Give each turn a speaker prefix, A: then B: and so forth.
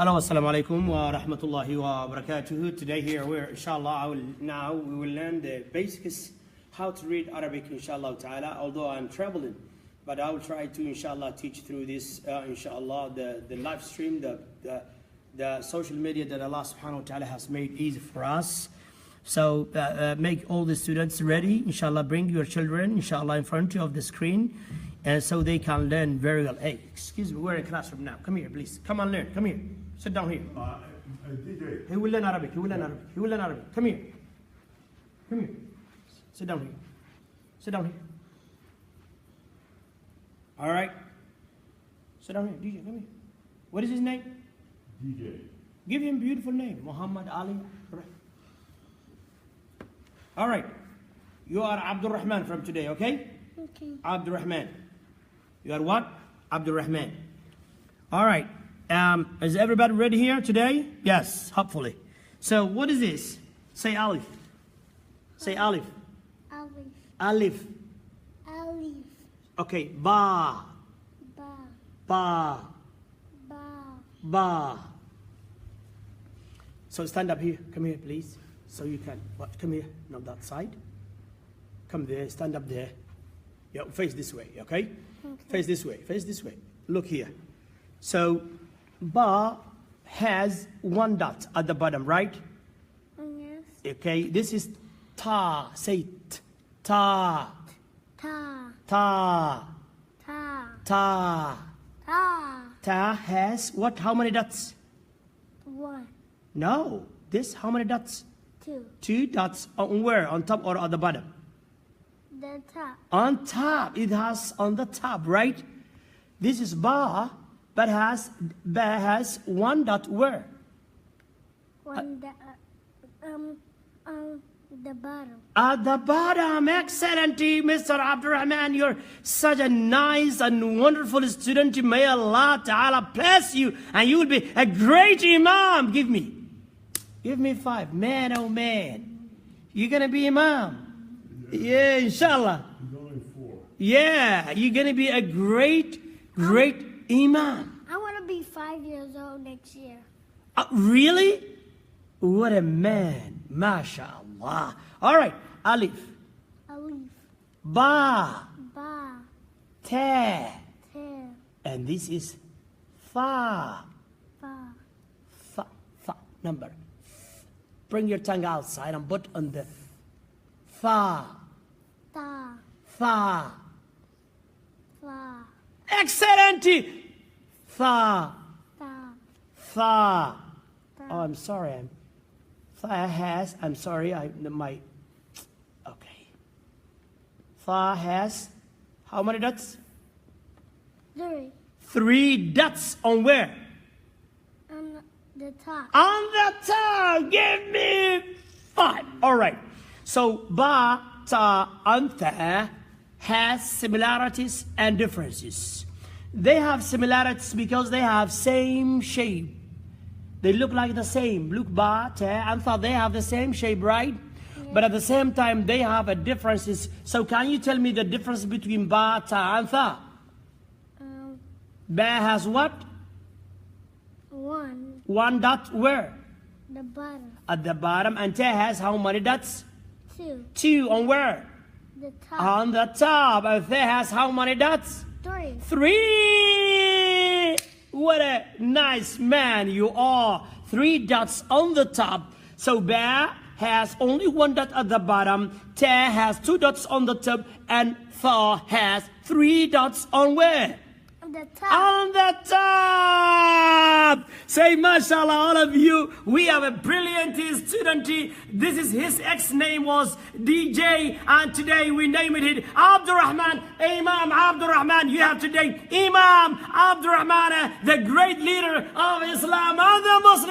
A: Hello, assalamu alaikum wa rahmatullahi wa barakatuh. Today here we're inshallah we will learn the basics how to read Arabic inshallah ta'ala. Although I'm traveling, but I will try to inshallah teach through this inshallah the live stream, the social media that Allah subhanahu wa ta'ala has made easy for us. So make all the students ready, inshallah. Bring your children inshallah in front of the screen, and so they can learn very well. Hey, excuse me, we're in classroom now. Come here, please. Come on, learn. Come here. Sit down here. He will learn Arabic. He will learn Arabic. He will learn Arabic. Come here. Come here. Sit down here. Sit down here. All right. Sit down here. DJ, come here. What is his name?
B: DJ.
A: Give him a beautiful name. Muhammad Ali. All right. You are Abdurrahman from today, okay?
C: Okay.
A: Abdurrahman. You are what? Abdurrahman. All right. Is everybody ready here today? Yes, hopefully. So what is this? Say Alif. Say Alif.
C: Alif.
A: Alif.
C: Alif.
A: Okay. Ba.
C: Ba.
A: Ba.
C: Ba.
A: Ba. So stand up here. Come here, please. So you can. What? Come here. Not that side. Come there. Stand up there. Yeah, face this way. Okay? Face this way. Face this way. Look here. So ba has one dot at the bottom, right?
C: Yes.
A: Okay. This is ta. Say t. Ta.
C: Ta.
A: Ta.
C: Ta.
A: Ta.
C: Ta.
A: Ta has what? How many dots?
C: 1.
A: No. This how many dots?
C: 2.
A: 2 dots on where? On top or at the bottom?
C: The top.
A: On top. It has on the top, right? This is ba, but has one dot where?
C: On the bottom.
A: At the bottom. Excellent, Mr. Abdurrahman. You're such a nice and wonderful student. May Allah Ta'ala bless you, and you will be a great Imam. Give me 5. Man, oh man. You're going to be Imam. Yeah, inshallah.
B: He's only 4.
A: Yeah, you're going to be a great Imam.
C: I want to be 5 years old next year.
A: Really? What a man. Masha Allah. All right. Alif.
C: Alif.
A: Ba.
C: Ba.
A: Ta.
C: Te.
A: And this is fa.
C: Fa.
A: Fa. Fa. Number. Bring your tongue outside and put on the fa.
C: Ta.
A: Fa.
C: Fa.
A: Excellent. Fa.
C: Ta.
A: Fa.
C: Ta.
A: Oh, I'm sorry. Fa has, I'm sorry, okay. Fa has, how many dots?
C: 3.
A: 3 dots on where?
C: On the top.
A: On the top. Give me 5. All right. So, ba, ta, and ta has similarities and differences. They have similarities because they have same shape. They look like the same. Look, ba, ta, and tha, they have the same shape, right? Yeah. But at the same time, they have a differences. So can you tell me the difference between ba, ta, and tha? Ba has what?
C: 1.
A: 1 dot where?
C: The bottom.
A: At the bottom. And ta has how many dots?
C: 2.
A: 2 on where?
C: The top.
A: On the top. And tha has how many dots?
C: 3.
A: 3. What a nice man you are. 3 dots on the top. So ba has only 1 dot at the bottom. Ta has 2 dots on the top. And tha has 3 dots on where?
C: On the top.
A: On the top. Say mashallah, all of you. We have a brilliant student. This is his ex-name was DJ, and today we name it Abdurrahman. Imam Abdurrahman. You have today Imam Abdurrahman, the great leader of Islam and the Muslims.